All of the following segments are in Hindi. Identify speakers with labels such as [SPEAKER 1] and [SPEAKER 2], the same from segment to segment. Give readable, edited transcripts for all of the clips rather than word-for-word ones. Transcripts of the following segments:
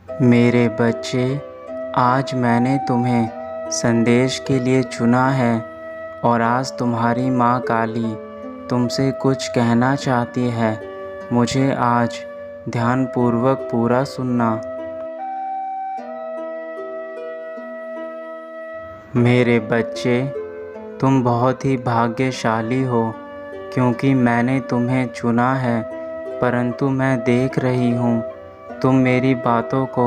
[SPEAKER 1] मेरे बच्चे, आज मैंने तुम्हें संदेश के लिए चुना है और आज तुम्हारी माँ काली तुमसे कुछ कहना चाहती है। मुझे आज ध्यानपूर्वक पूरा सुनना। मेरे बच्चे, तुम बहुत ही भाग्यशाली हो क्योंकि मैंने तुम्हें चुना है, परंतु मैं देख रही हूँ तुम मेरी बातों को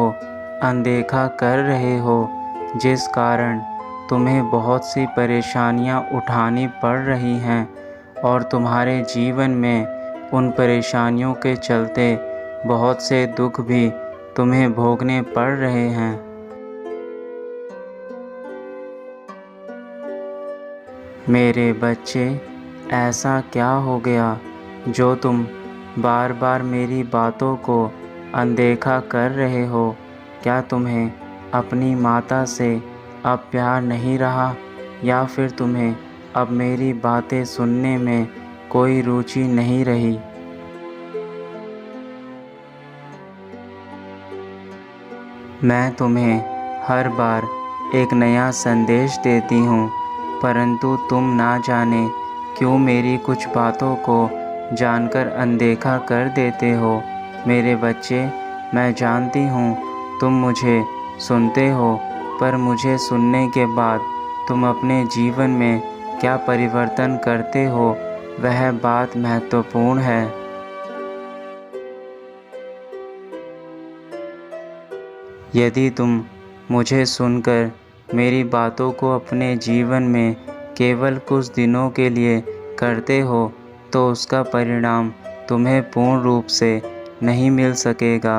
[SPEAKER 1] अनदेखा कर रहे हो, जिस कारण तुम्हें बहुत सी परेशानियाँ उठानी पड़ रही हैं और तुम्हारे जीवन में उन परेशानियों के चलते बहुत से दुख भी तुम्हें भोगने पड़ रहे हैं। मेरे बच्चे, ऐसा क्या हो गया जो तुम बार बार मेरी बातों को अनदेखा कर रहे हो? क्या तुम्हें अपनी माता से अब प्यार नहीं रहा, या फिर तुम्हें अब मेरी बातें सुनने में कोई रुचि नहीं रही? मैं तुम्हें हर बार एक नया संदेश देती हूँ, परंतु तुम ना जाने क्यों मेरी कुछ बातों को जानकर अनदेखा कर देते हो। मेरे बच्चे, मैं जानती हूँ तुम मुझे सुनते हो, पर मुझे सुनने के बाद तुम अपने जीवन में क्या परिवर्तन करते हो, वह बात महत्वपूर्ण है। यदि तुम मुझे सुनकर मेरी बातों को अपने जीवन में केवल कुछ दिनों के लिए करते हो, तो उसका परिणाम तुम्हें पूर्ण रूप से नहीं मिल सकेगा।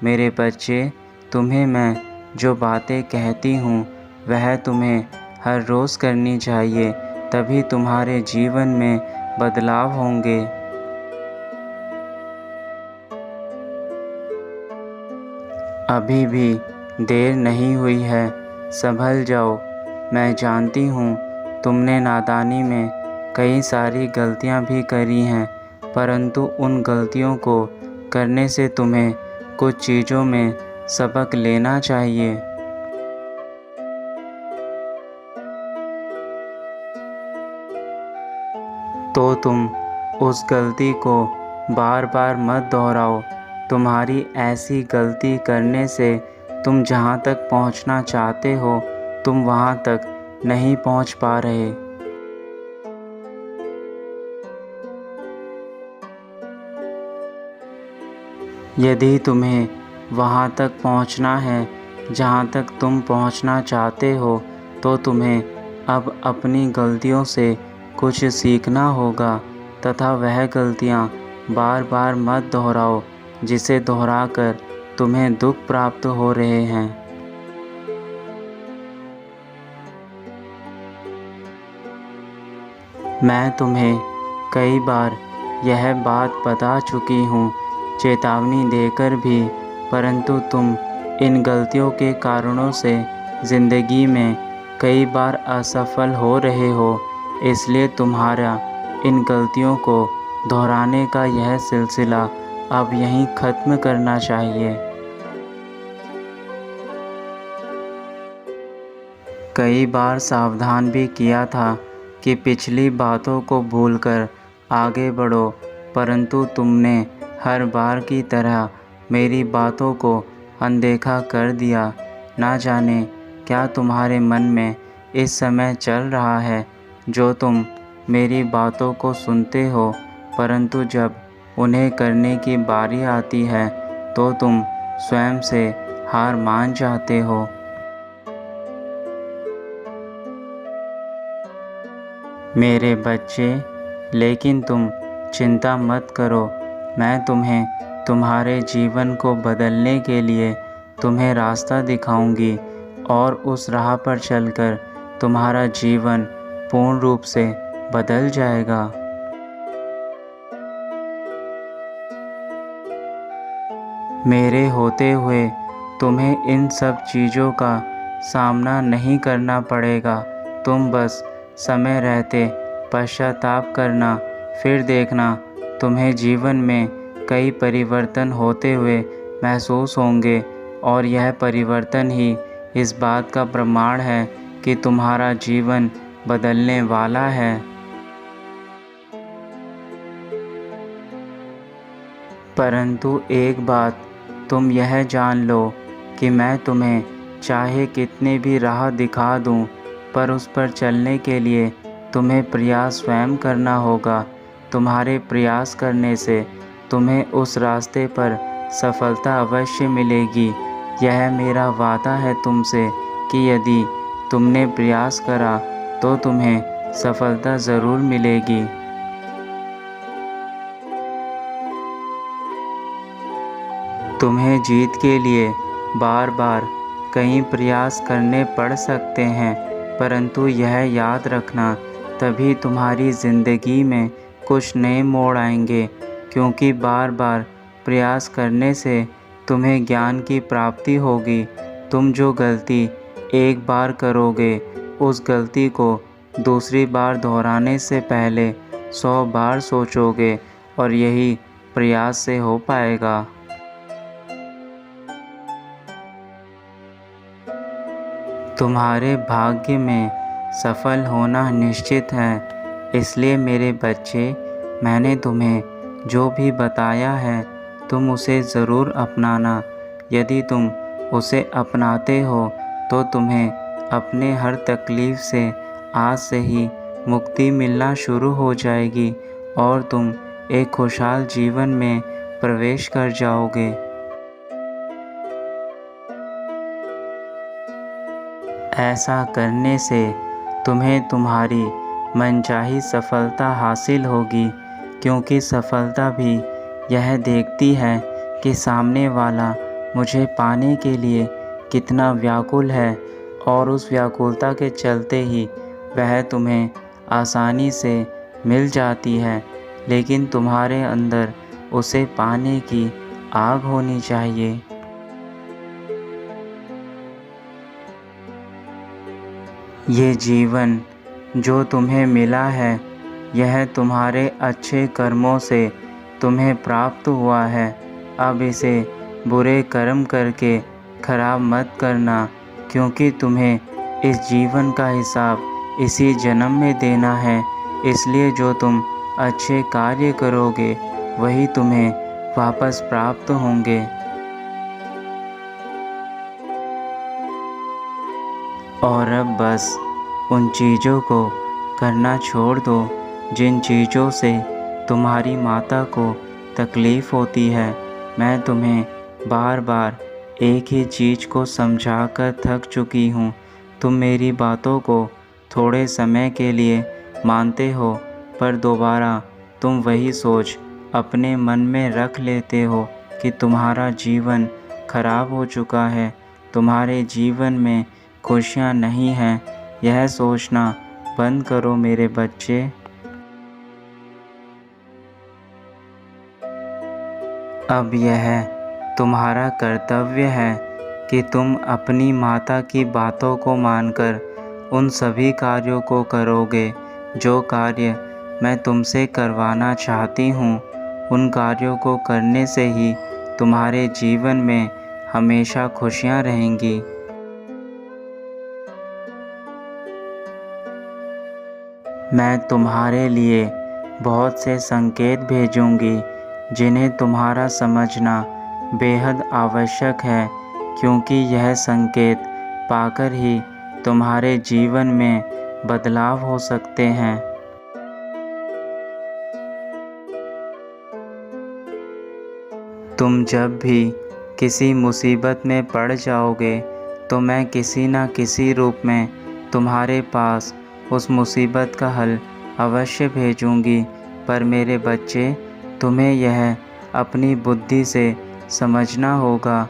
[SPEAKER 1] मेरे बच्चे, तुम्हें मैं जो बातें कहती हूँ वह तुम्हें हर रोज़ करनी चाहिए, तभी तुम्हारे जीवन में बदलाव होंगे। अभी भी देर नहीं हुई है, संभल जाओ। मैं जानती हूँ तुमने नादानी में कई सारी गलतियाँ भी करी हैं, परंतु उन गलतियों को करने से तुम्हें कुछ चीज़ों में सबक लेना चाहिए। तो तुम उस गलती को बार बार मत दोहराओ। तुम्हारी ऐसी गलती करने से तुम जहाँ तक पहुँचना चाहते हो, तुम वहाँ तक नहीं पहुँच पा रहे। यदि तुम्हें वहाँ तक पहुँचना है जहाँ तक तुम पहुँचना चाहते हो, तो तुम्हें अब अपनी गलतियों से कुछ सीखना होगा तथा वह गलतियाँ बार बार मत दोहराओ, जिसे दोहराकर तुम्हें दुख प्राप्त हो रहे हैं। मैं तुम्हें कई बार यह बात बता चुकी हूँ, चेतावनी देकर भी, परंतु तुम इन गलतियों के कारणों से ज़िंदगी में कई बार असफल हो रहे हो। इसलिए तुम्हारा इन गलतियों को दोहराने का यह सिलसिला अब यहीं ख़त्म करना चाहिए। कई बार सावधान भी किया था कि पिछली बातों को भूलकर आगे बढ़ो, परंतु तुमने हर बार की तरह मेरी बातों को अनदेखा कर दिया। ना जाने क्या तुम्हारे मन में इस समय चल रहा है, जो तुम मेरी बातों को सुनते हो, परंतु जब उन्हें करने की बारी आती है तो तुम स्वयं से हार मान जाते हो। मेरे बच्चे, लेकिन तुम चिंता मत करो। मैं तुम्हें तुम्हारे जीवन को बदलने के लिए तुम्हें रास्ता दिखाऊंगी और उस राह पर चलकर तुम्हारा जीवन पूर्ण रूप से बदल जाएगा। मेरे होते हुए तुम्हें इन सब चीज़ों का सामना नहीं करना पड़ेगा। तुम बस समय रहते पश्चाताप करना, फिर देखना तुम्हें जीवन में कई परिवर्तन होते हुए महसूस होंगे और यह परिवर्तन ही इस बात का प्रमाण है कि तुम्हारा जीवन बदलने वाला है। परंतु एक बात तुम यह जान लो कि मैं तुम्हें चाहे कितने भी राह दिखा दूं, पर उस पर चलने के लिए तुम्हें प्रयास स्वयं करना होगा। तुम्हारे प्रयास करने से तुम्हें उस रास्ते पर सफलता अवश्य मिलेगी। यह मेरा वादा है तुमसे कि यदि तुमने प्रयास करा तो तुम्हें सफलता ज़रूर मिलेगी। तुम्हें जीत के लिए बार बार कई प्रयास करने पड़ सकते हैं, परंतु यह याद रखना तभी तुम्हारी ज़िंदगी में कुछ नए मोड़ आएंगे, क्योंकि बार बार प्रयास करने से तुम्हें ज्ञान की प्राप्ति होगी। तुम जो गलती एक बार करोगे, उस गलती को दूसरी बार दोहराने से पहले 100 बार सोचोगे, और यही प्रयास से हो पाएगा। तुम्हारे भाग्य में सफल होना निश्चित है। इसलिए मेरे बच्चे, मैंने तुम्हें जो भी बताया है तुम उसे ज़रूर अपनाना। यदि तुम उसे अपनाते हो तो तुम्हें अपने हर तकलीफ़ से आज से ही मुक्ति मिलना शुरू हो जाएगी और तुम एक खुशहाल जीवन में प्रवेश कर जाओगे। ऐसा करने से तुम्हें तुम्हारी मनचाही सफलता हासिल होगी, क्योंकि सफलता भी यह देखती है कि सामने वाला मुझे पाने के लिए कितना व्याकुल है, और उस व्याकुलता के चलते ही वह तुम्हें आसानी से मिल जाती है। लेकिन तुम्हारे अंदर उसे पाने की आग होनी चाहिए। ये जीवन जो तुम्हें मिला है, यह तुम्हारे अच्छे कर्मों से तुम्हें प्राप्त हुआ है। अब इसे बुरे कर्म करके खराब मत करना, क्योंकि तुम्हें इस जीवन का हिसाब इसी जन्म में देना है। इसलिए जो तुम अच्छे कार्य करोगे वही तुम्हें वापस प्राप्त होंगे। और अब बस उन चीज़ों को करना छोड़ दो जिन चीज़ों से तुम्हारी माता को तकलीफ़ होती है। मैं तुम्हें बार बार एक ही चीज़ को समझाकर थक चुकी हूँ। तुम मेरी बातों को थोड़े समय के लिए मानते हो, पर दोबारा तुम वही सोच अपने मन में रख लेते हो कि तुम्हारा जीवन खराब हो चुका है, तुम्हारे जीवन में खुशियाँ नहीं हैं। यह सोचना बंद करो मेरे बच्चे। अब यह तुम्हारा कर्तव्य है कि तुम अपनी माता की बातों को मानकर उन सभी कार्यों को करोगे जो कार्य मैं तुमसे करवाना चाहती हूँ। उन कार्यों को करने से ही तुम्हारे जीवन में हमेशा खुशियाँ रहेंगी। मैं तुम्हारे लिए बहुत से संकेत भेजूंगी जिन्हें तुम्हारा समझना बेहद आवश्यक है, क्योंकि यह संकेत पाकर ही तुम्हारे जीवन में बदलाव हो सकते हैं। तुम जब भी किसी मुसीबत में पड़ जाओगे तो मैं किसी न किसी रूप में तुम्हारे पास उस मुसीबत का हल अवश्य भेजूंगी। पर मेरे बच्चे, तुम्हें यह अपनी बुद्धि से समझना होगा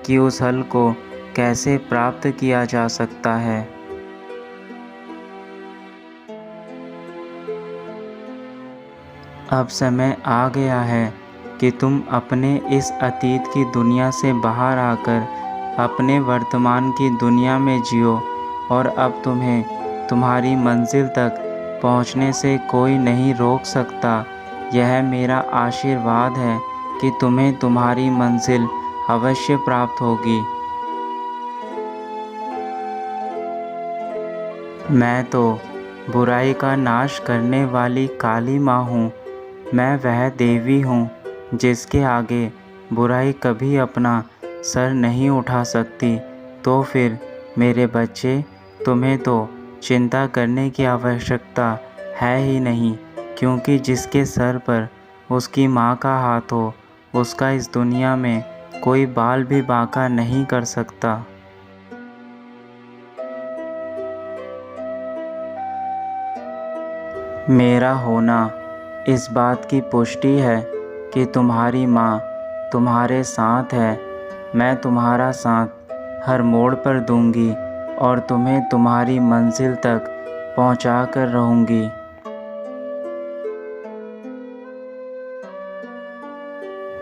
[SPEAKER 1] कि उस हल को कैसे प्राप्त किया जा सकता है। अब समय आ गया है कि तुम अपने इस अतीत की दुनिया से बाहर आकर अपने वर्तमान की दुनिया में जियो, और अब तुम्हें तुम्हारी मंजिल तक पहुंचने से कोई नहीं रोक सकता। यह मेरा आशीर्वाद है कि तुम्हें तुम्हारी मंजिल अवश्य प्राप्त होगी। मैं तो बुराई का नाश करने वाली काली माँ हूँ। मैं वह देवी हूँ जिसके आगे बुराई कभी अपना सर नहीं उठा सकती। तो फिर मेरे बच्चे, तुम्हें तो चिंता करने की आवश्यकता है ही नहीं, क्योंकि जिसके सर पर उसकी माँ का हाथ हो, उसका इस दुनिया में कोई बाल भी बांका नहीं कर सकता। मेरा होना इस बात की पुष्टि है कि तुम्हारी माँ तुम्हारे साथ है। मैं तुम्हारा साथ हर मोड़ पर दूंगी और तुम्हें तुम्हारी मंजिल तक पहुंचा कर रहूंगी।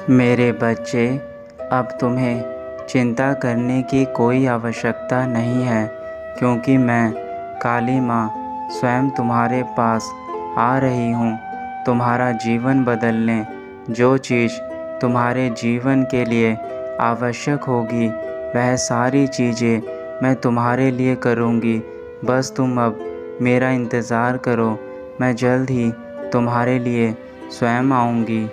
[SPEAKER 1] मेरे बच्चे, अब तुम्हें चिंता करने की कोई आवश्यकता नहीं है, क्योंकि मैं काली माँ स्वयं तुम्हारे पास आ रही हूँ तुम्हारा जीवन बदलने। जो चीज़ तुम्हारे जीवन के लिए आवश्यक होगी, वह सारी चीज़ें मैं तुम्हारे लिए करूँगी। बस तुम अब मेरा इंतज़ार करो, मैं जल्द ही तुम्हारे लिए स्वयं आऊँगी।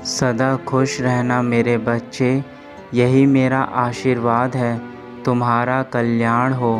[SPEAKER 1] सदा खुश रहना मेरे बच्चे, यही मेरा आशीर्वाद है। तुम्हारा कल्याण हो।